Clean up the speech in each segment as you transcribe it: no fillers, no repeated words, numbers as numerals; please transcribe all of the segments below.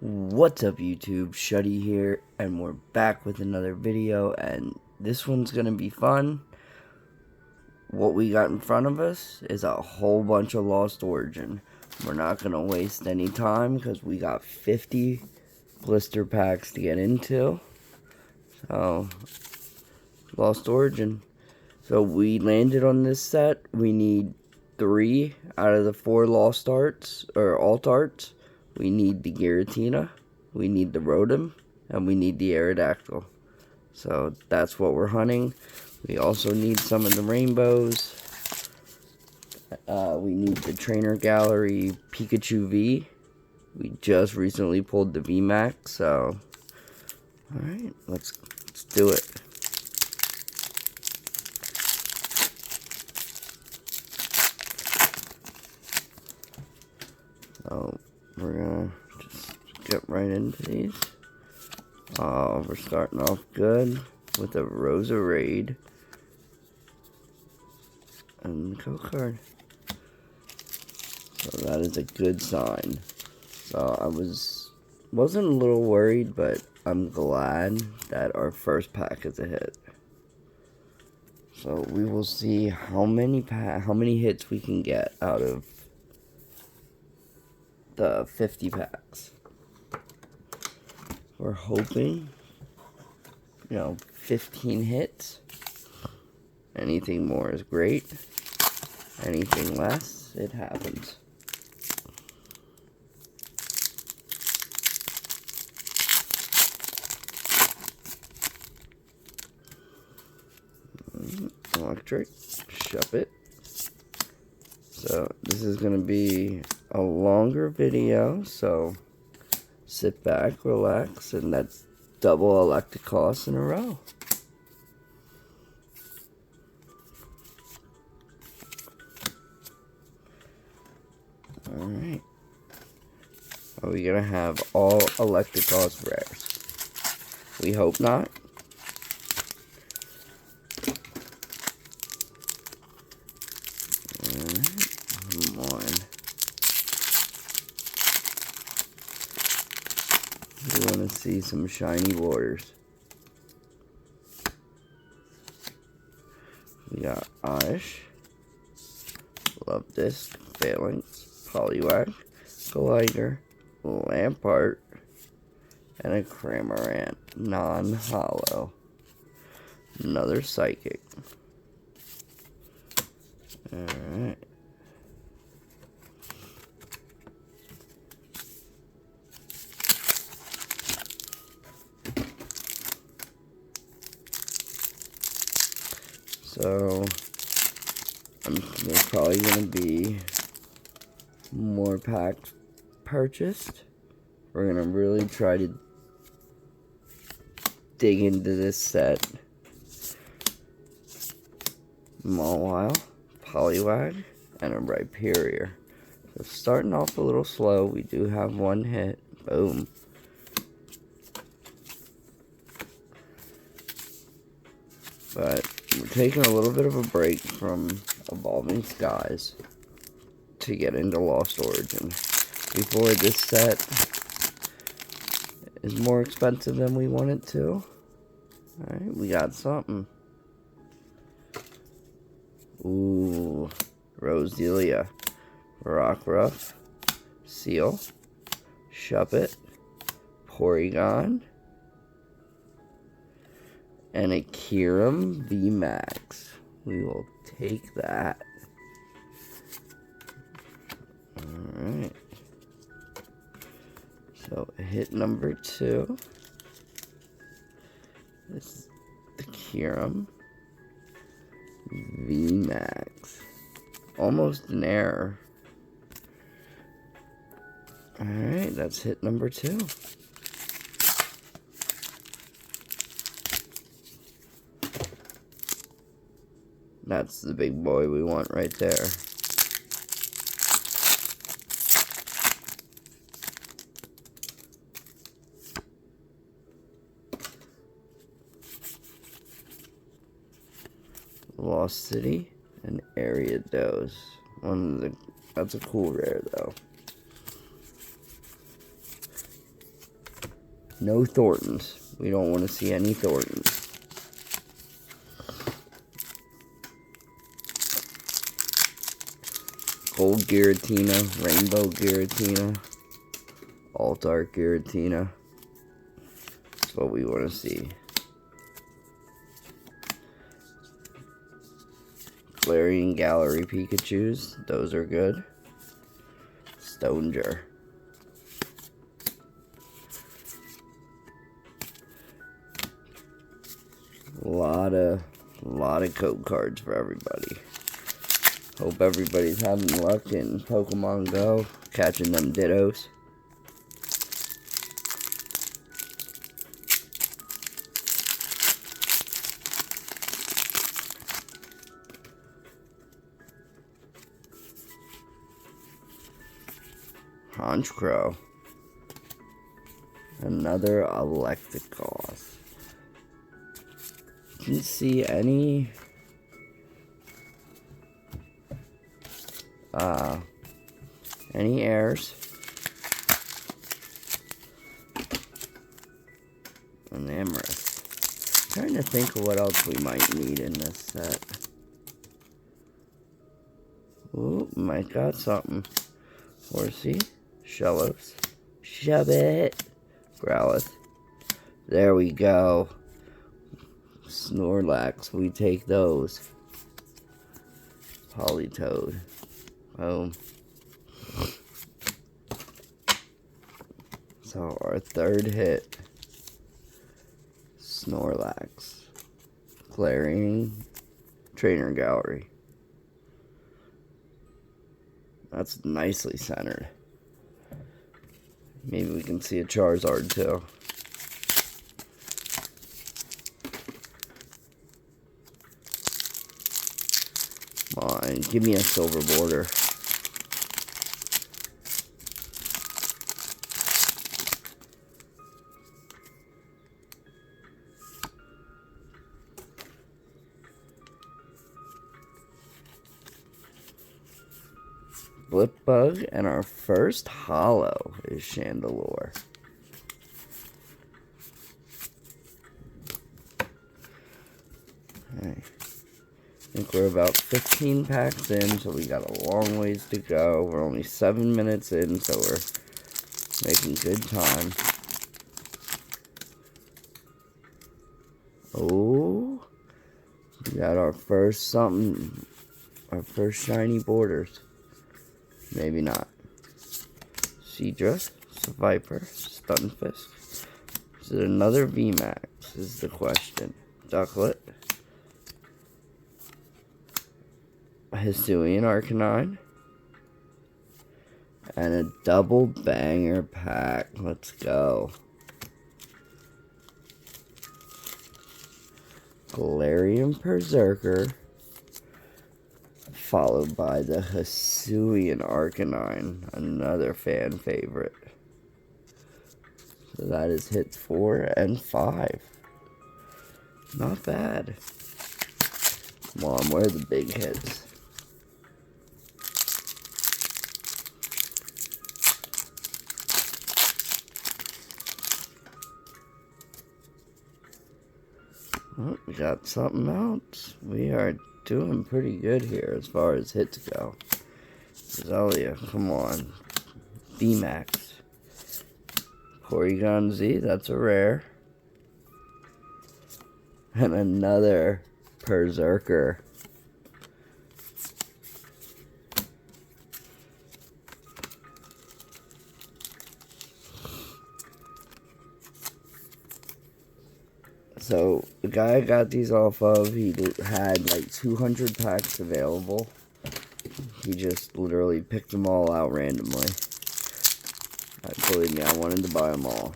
What's up YouTube, Shuddy here, and we're back with another video, and this one's gonna be fun. What we got in front of us is a whole bunch of Lost Origin. We're not gonna waste any time because we got 50 blister packs to get into. So, Lost Origin. So we landed on this set. We need 3 out of the 4 Lost Arts, or Alt Arts. We need the Giratina, we need the Rotom, and we need the Aerodactyl. So that's what we're hunting. We also need some of the rainbows. We need the Trainer Gallery Pikachu V. We just recently pulled the VMAX, so alright, let's do it. So we're gonna just get right into these. We're starting off good with a Roserade and the code card. So that is a good sign. So I wasn't a little worried, but I'm glad that our first pack is a hit. So we will see how many hits we can get out of the 50 packs. We're hoping, 15 hits. Anything more is great. Anything less, it happens. Electric, shove it. So this is going to be a longer video, so sit back, relax, and that's double Electicos in a row. Alright. Are we going to have all Electicos rares? We hope not. Come on. We want to see some shiny borders. We got Oddish, Love Disc, Phalanx, Poliwag, Glider, Lampart, and a Cramorant, non-hollow. Another Psychic. Alright. So, there's probably going to be more packs purchased. We're going to really try to dig into this set. Mawile, Poliwag, and a Rhyperior. So starting off a little slow, we do have one hit. Boom. But we're taking a little bit of a break from Evolving Skies to get into Lost Origin. Before, this set is more expensive than we want it to. Alright, we got something. Ooh, Roselia, Rockruff, Seal, Shuppet, Porygon, and a Kyurem VMAX. We will take that. Alright. So, hit number 2. This is the Kyurem VMAX. Almost an error. Alright, that's hit number 2. That's the big boy we want right there. Lost City and Ariados. That's a cool rare though. No Thorntons. We don't want to see any Thorntons. Gold Giratina, Rainbow Giratina, All Dark Giratina. That's what we want to see. Galarian Gallery Pikachus, those are good. Stoneger. Lot of code cards for everybody. Hope everybody's having luck in Pokemon Go, catching them Dittos. Honchkrow. Another Electabuzz. Didn't see any airs. An Amarith. Trying to think of what else we might need in this set. Ooh, might got something. Horsey, Shellos, Shubbit, Growlithe. There we go. Snorlax, we take those. Politoed. Boom. So our third hit. Snorlax. Galarian Trainer Gallery. That's nicely centered. Maybe we can see a Charizard too. Come on, give me a silver border. Blipbug, and our first holo is Chandelure. Okay. I think we're about 15 packs in, so we got a long ways to go. We're only 7 minutes in, so we're making good time. Oh, we got our first something, our first shiny borders. Maybe not. Seadra, Viper, Stunfisk. Is it another VMAX? Is the question. Ducklet. Hisuian Arcanine. And a double banger pack. Let's go. Galarian Berserker. Followed by the Hisuian Arcanine, another fan favorite. So that is hits 4 and 5. Not bad. Come on, where are the big hits? Oh, we got something else. We are doing pretty good here as far as hits go. Zelia, come on. VMAX. Porygon Z, that's a rare. And another Berserker. So, the guy I got these off of, he had like 200 packs available. He just literally picked them all out randomly. Believe me, I wanted to buy them all.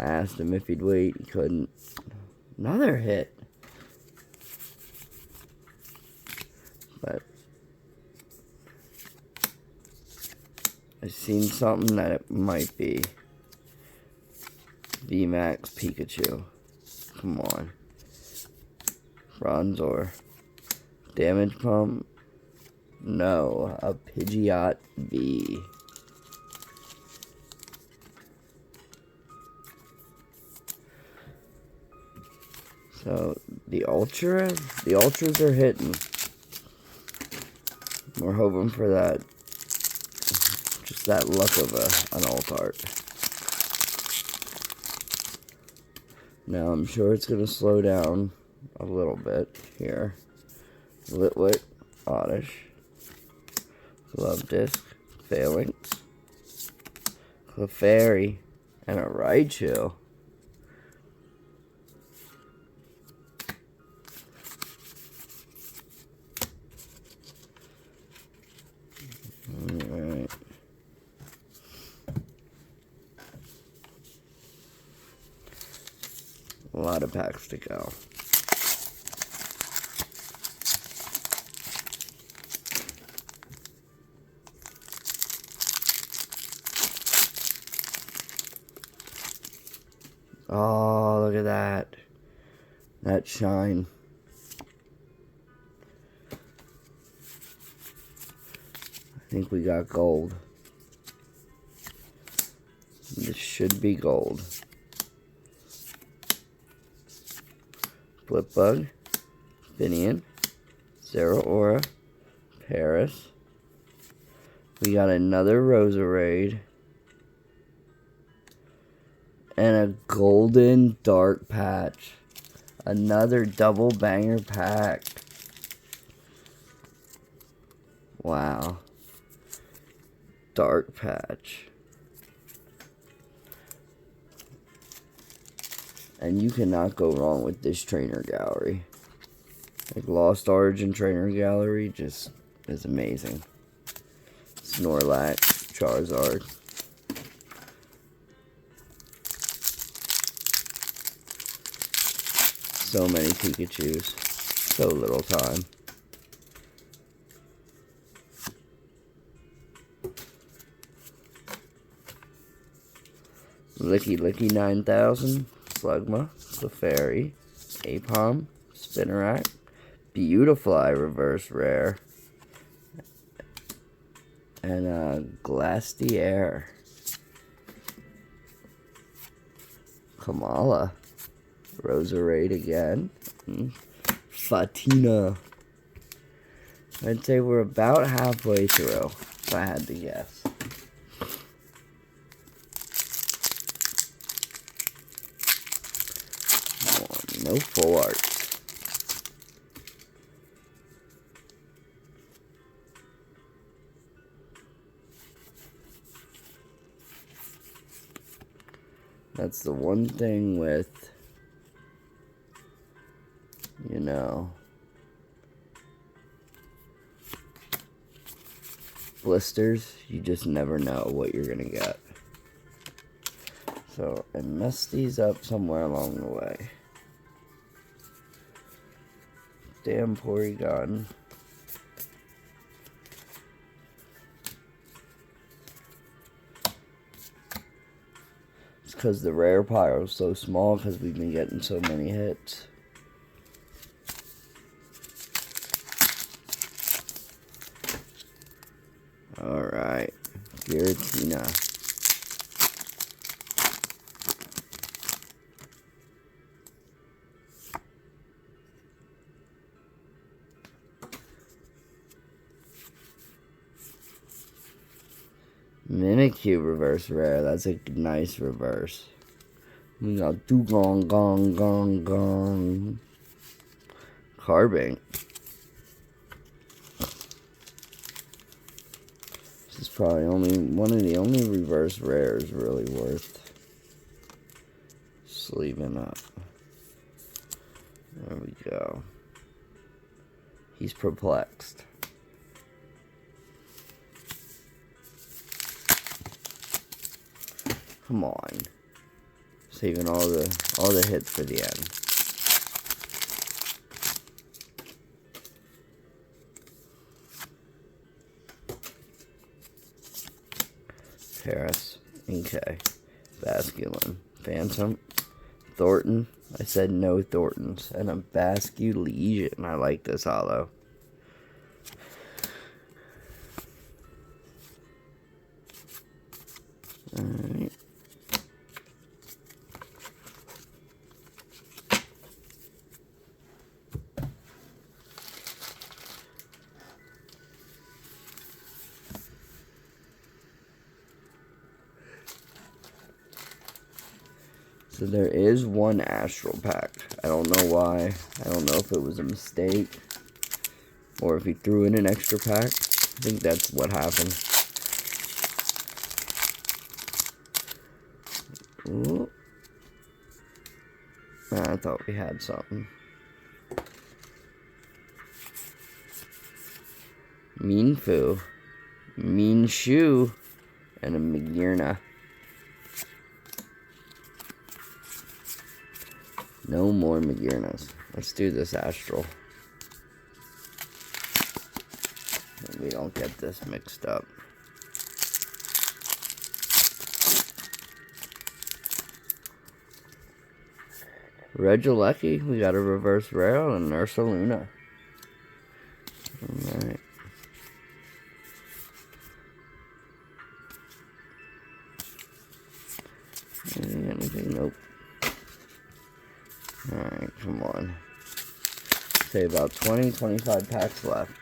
I asked him if he'd wait, he couldn't. Another hit. But I've seen something that it might be. VMAX Pikachu. Come on. Bronzor. Damage Pump. No. A Pidgeot V. So the ultras are hitting. We're hoping for that, just that luck of an alt art. Now I'm sure it's gonna slow down a little bit here. Litwit, Oddish, Glove Disc, Phalanx, Clefairy, and a Raichu. Alright. A lot of packs to go. Oh, look at that. That shine. I think we got gold. This should be gold. Flipbug, Finian, Zeraora, Paris. We got another Roserade. And a golden dark patch. Another double banger pack. Wow. Dark patch. And you cannot go wrong with this trainer gallery. Like Lost Origin trainer gallery just is amazing. Snorlax, Charizard. So many Pikachus. So little time. Licky 9000. Slugma. Clefairy. Apom. Spinarak. Beautifly reverse rare. And Glastier. Kamala. Roserade again. Fatina. I'd say we're about halfway through, if I had to guess. Oh, no full arts. That's the one thing with, you know, blisters, you just never know what you're gonna get. So I messed these up somewhere along the way. Damn Porygon. It's because the rare pile is so small because we've been getting so many hits. Alright, Giratina. Mimikyu reverse rare, that's a nice reverse. We got Dugong Gong Gong Gong. Carbink. This is probably one of the only reverse rares really worth sleeving up. There we go. He's perplexed. Come on. Saving all the hits for the end. Paris, Inkay, Basculin, Phantom, Thornton. I said no Thorntons. And a Bascu Legion. I like this holo. Alright. So there is one Astral pack. I don't know why. I don't know if it was a mistake or if he threw in an extra pack. I think that's what happened. Ooh. I thought we had something. Mean Foo, Mean Shoe, and a Magearna. No more Magearnas. Let's do this Astral. We don't get this mixed up. Regieleki, we got a reverse rare and Ursaluna. Alright. Anything? Nope. Alright, come on. Say about 20-25 packs left.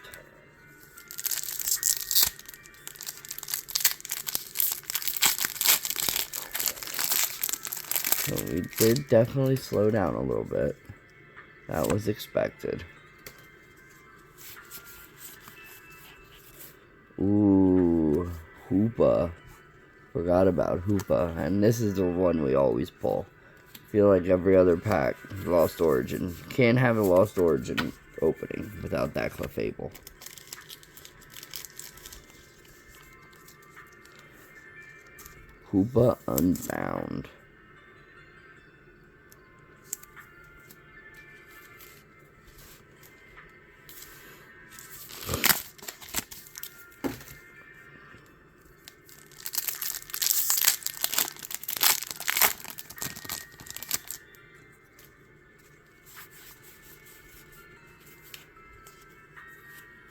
So we did definitely slow down a little bit. That was expected. Ooh, Hoopa. Forgot about Hoopa. And this is the one we always pull. Feel like every other pack, Lost Origin. Can't have a Lost Origin opening without that Clefable. Hoopa Unbound.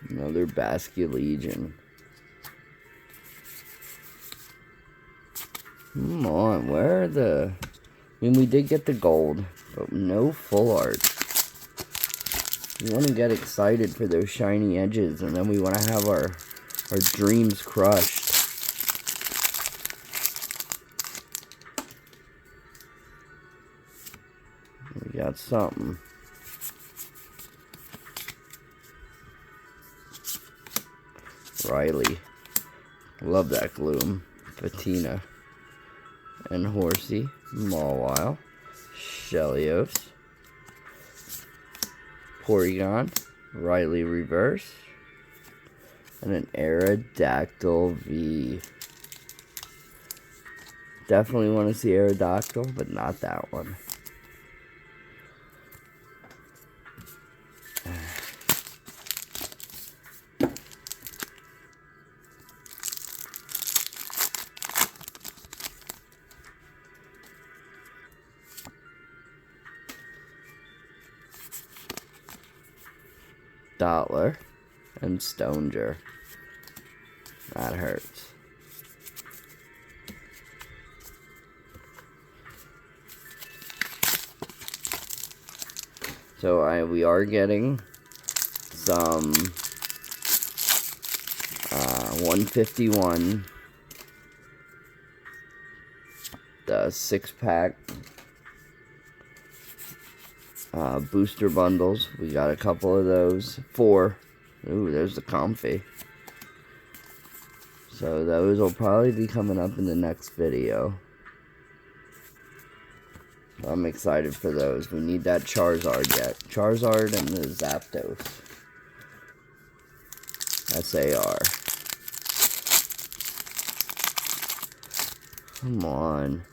Another Basculegion. Come on, where are the... I mean, we did get the gold, but no full art. We want to get excited for those shiny edges, and then we want to have our dreams crushed. We got something. Riley. Love that Gloom. Patina. And Horsey. Mawile. Shelios. Porygon. Riley Reverse. And an Aerodactyl V. Definitely want to see Aerodactyl, but not that one. Dottler and Stoneger. That hurts. So we are getting some 151 the 6-pack booster bundles. We got a couple of those. 4. Ooh, there's the Comfy. So those will probably be coming up in the next video. I'm excited for those. We need that Charizard yet. Charizard and the Zapdos. SAR. Come on.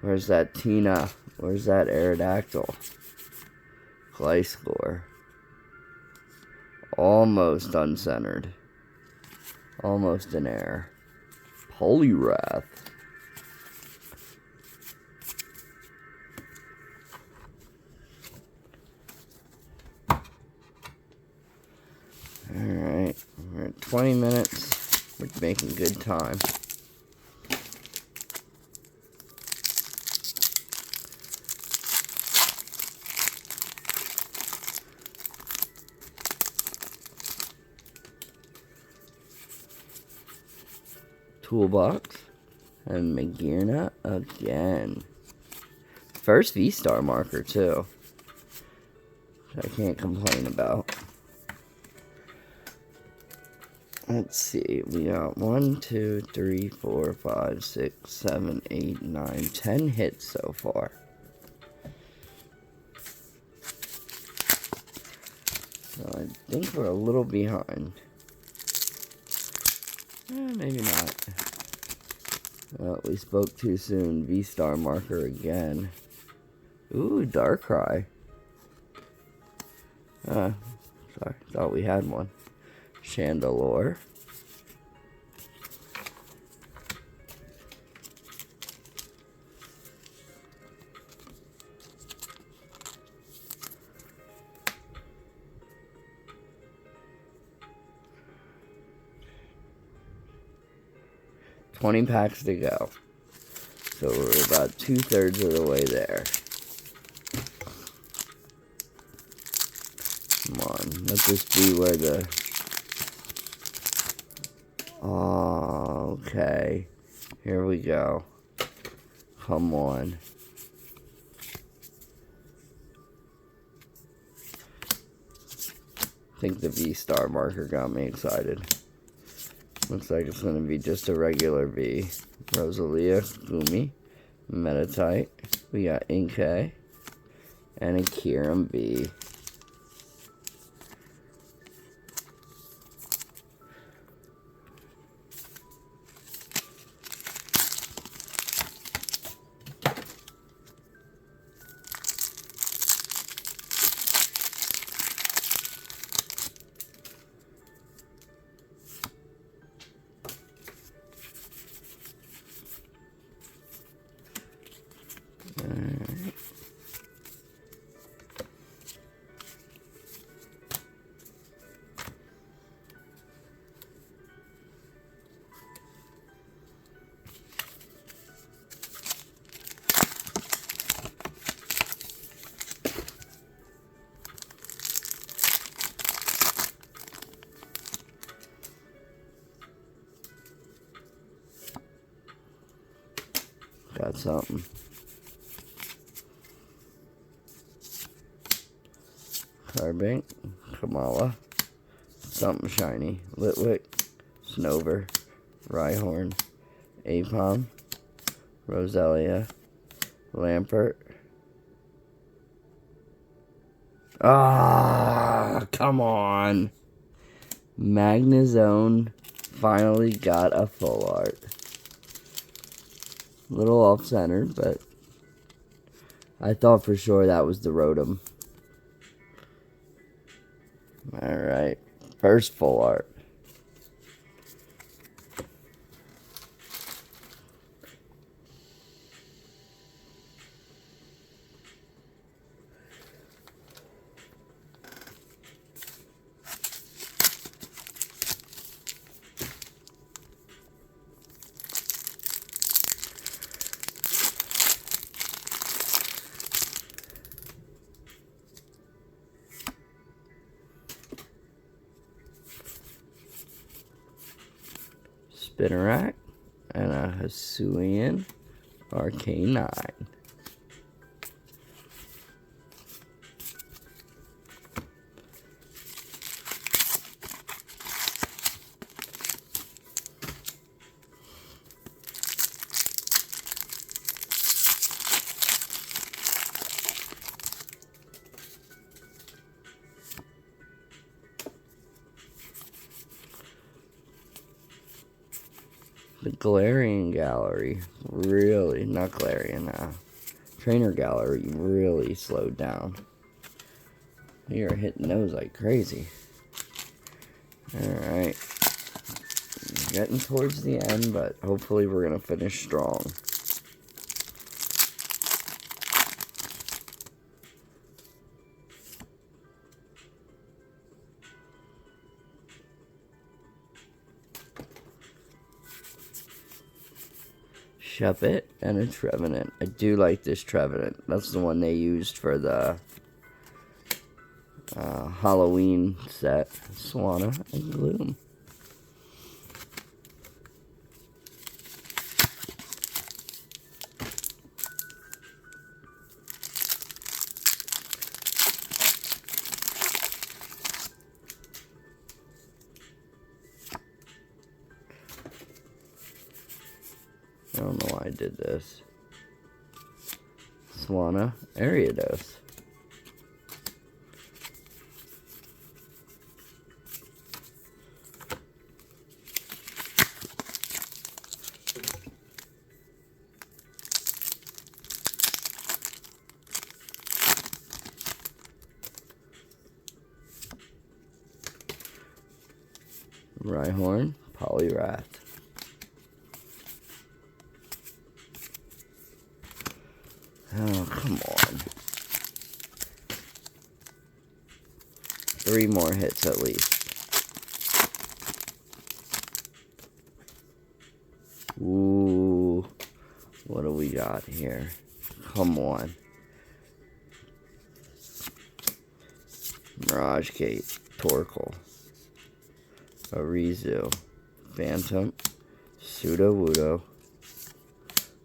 Where's that Tina? Where's that Aerodactyl? Gliscor. Almost uncentered. Almost an error. Poliwrath. Alright, we're at 20 minutes. We're making good time. Toolbox and Magearna again. First V-Star marker, too. I can't complain about. Let's see. We got 1, 2, 3, 4, 5, 6, 7, 8, 9, 10 hits so far. So I think we're a little behind. Maybe not. Well, we spoke too soon. V-Star marker again. Ooh, Darkrai. Sorry, thought we had one. Chandelure. $20 packs to go. So we're about 2/3 of the way there. Come on, let this be where the... Oh, okay. Here we go. Come on. I think the V-Star marker got me excited. Looks like it's going to be just a regular V. Rosalia, Gumi, Metatite. We got Inkay. And a Kyurem V. Got something. Carbink, Kamala, something shiny, Litwick, Snover, Rhyhorn, Apom, Rosalia, Lampert. Ah, come on. Magnezone finally got a full art. A little off-centered, but I thought for sure that was the Rotom. Alright, first full art. Spinarak, and a Hisuian Arcanine. The Galarian Gallery really, not Galarian, Trainer Gallery really slowed down. We are hitting those like crazy. Alright. Getting towards the end, but hopefully we're going to finish strong. Shuppet and a Trevenant. I do like this Trevenant. That's the one they used for the Halloween set. Swanna and Gloom. I don't know why I did this. Swana Ariados. Rhyhorn, Poliwrath. Oh, come on. 3 more hits at least. Ooh. What do we got here? Come on. Mirage Gate, Torkoal, Arizu, Phantom, Sudowoodo,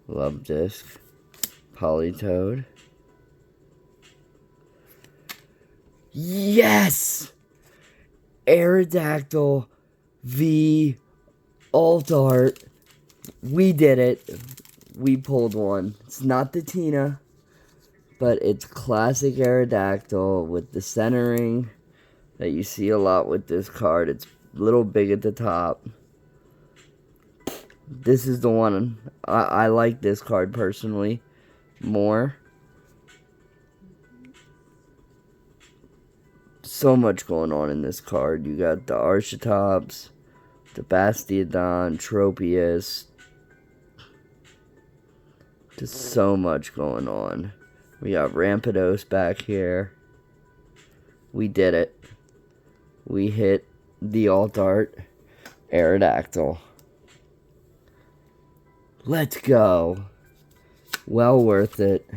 Lubdisc, Politoed. Yes! Aerodactyl v Altart. We did it. We pulled one. It's not the Tina, but it's classic Aerodactyl with the centering that you see a lot with this card. It's a little big at the top. This is the one. I like this card personally more. So much going on in this card. You got the Archeops, the Bastiodon, Tropius. Just so much going on. We got Rampardos back here. We did it. We hit the Altart Aerodactyl. Let's go. Well worth it.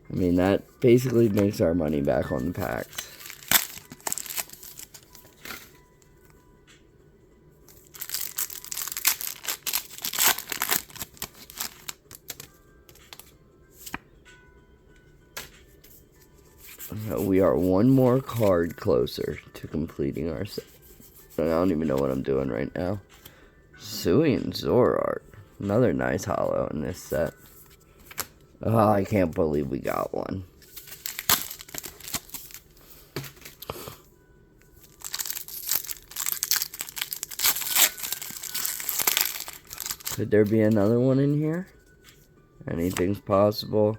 I mean, that basically makes our money back on the packs. We are one more card closer to completing our set. I don't even know what I'm doing right now. Sui and Zorart. Another nice holo in this set. Oh, I can't believe we got one. Could there be another one in here? Anything's possible.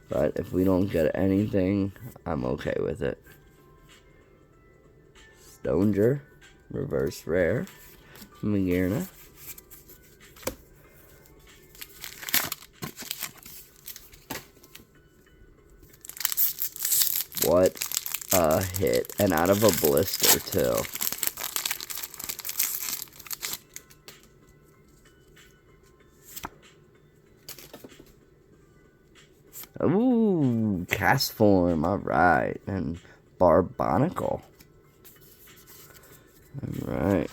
But if we don't get anything, I'm okay with it. Stonger. Reverse rare. Magearna. What a hit. And out of a blister, too. Ooh, cast form. Alright. And Barbonicle. Alright.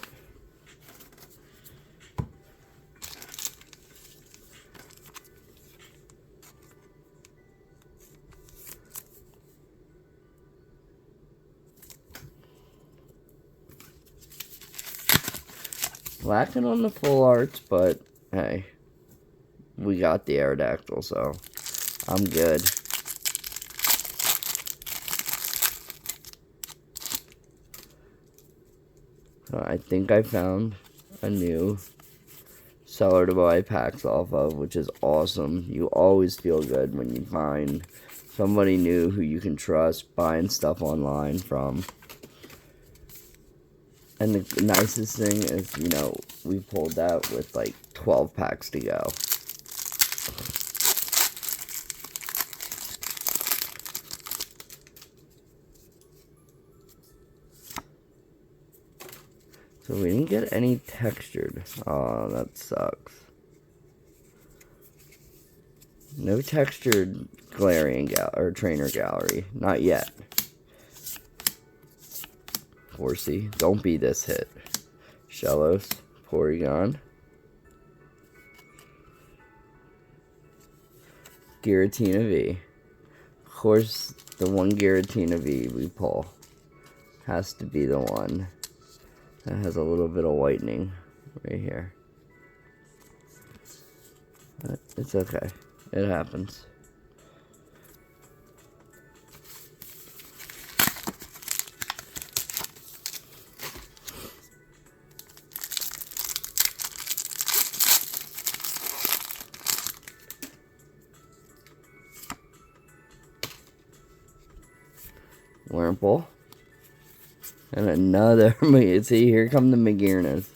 Lacking on the full arts, but hey, we got the Aerodactyl, so I'm good. So I think I found a new seller to buy packs off of, which is awesome. You always feel good when you find somebody new who you can trust buying stuff online from. And the nicest thing is, you know, we pulled that with like 12 packs to go. So we didn't get any textured. Oh, that sucks. No textured Galarian or Trainer Gallery. Not yet. Horsey. Don't be this hit. Shellos. Porygon. Giratina V. Of course, the one Giratina V we pull has to be the one that has a little bit of whitening right here. It's okay. It happens. Wurmple. And another. See, here come the McGearnas.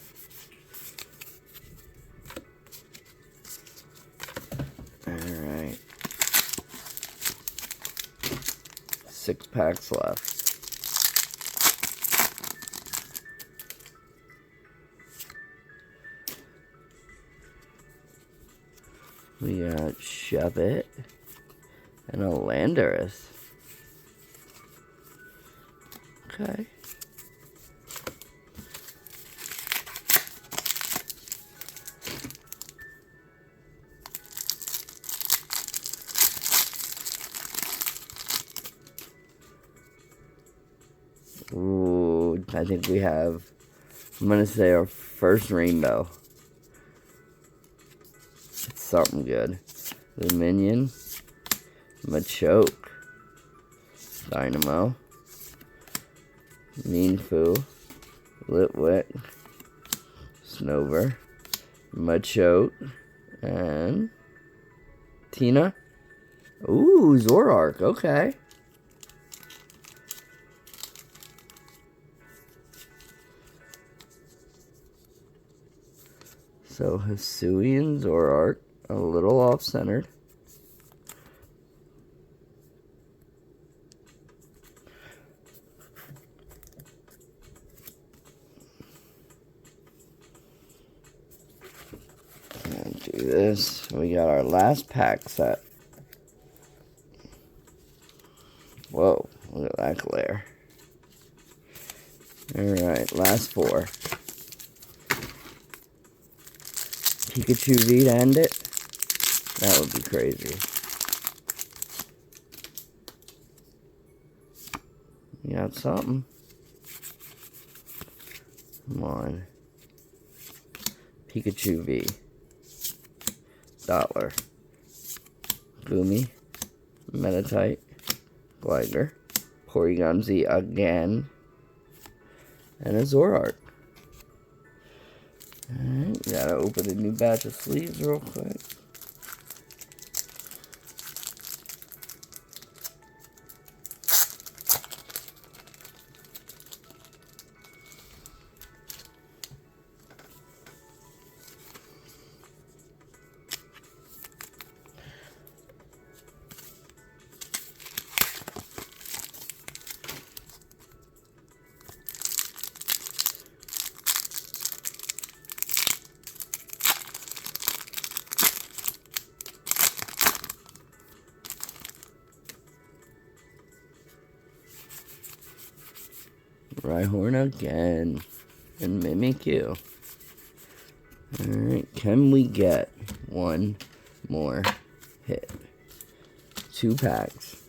Alright. 6 packs left. We got Shubbit and a Landorus. Okay. Ooh, I think we have, I'm going to say our first rainbow. It's something good. The Minion, Machoke, Dynamo, Meanfu, Litwick, Snover, Machoke, and Tina. Ooh, Zoroark, okay. So Hisui and Zoroark, a little off-centered. And do this. We got our last pack set. Whoa, look at that glare. Alright, last 4. Pikachu V to end it? That would be crazy. You got something. Come on. Pikachu V. Dottler. Goomy. Meditite. Glider. Porygon Z again. And a Zoroark. Alright, gotta open a new batch of sleeves real quick. Rhyhorn again. And Mimikyu. Alright, can we get one more hit? 2 packs.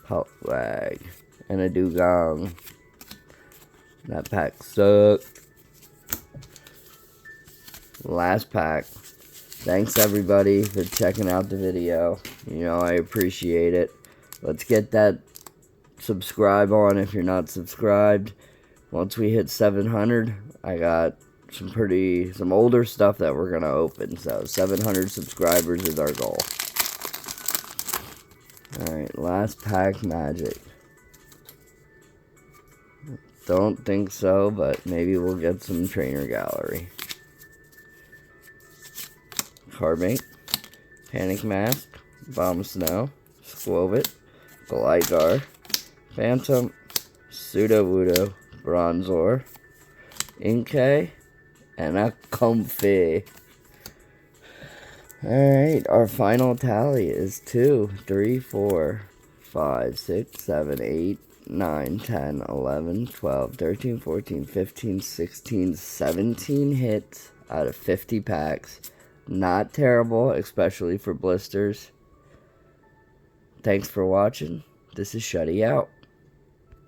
Pultwag. And a Dugong. That pack sucked. Last pack. Thanks everybody for checking out the video. You know, I appreciate it. Let's get that subscribe on if you're not subscribed. Once we hit 700, I got some older stuff that we're gonna open. So 700 subscribers is our goal. Alright, last pack magic. Don't think so, but maybe we'll get some trainer gallery. Carbink, Panic Mask, Bomb Snow, Squovit, Gligar, Phantom, Sudowoodo, Bronzor, Inkay, and a Comfey. Alright, our final tally is 2, 3, 4, 5, 6, 7, 8, 9, 10, 11, 12, 13, 14, 15, 16, 17 hits out of 50 packs. Not terrible, especially for blisters. Thanks for watching. This is Shuddy out.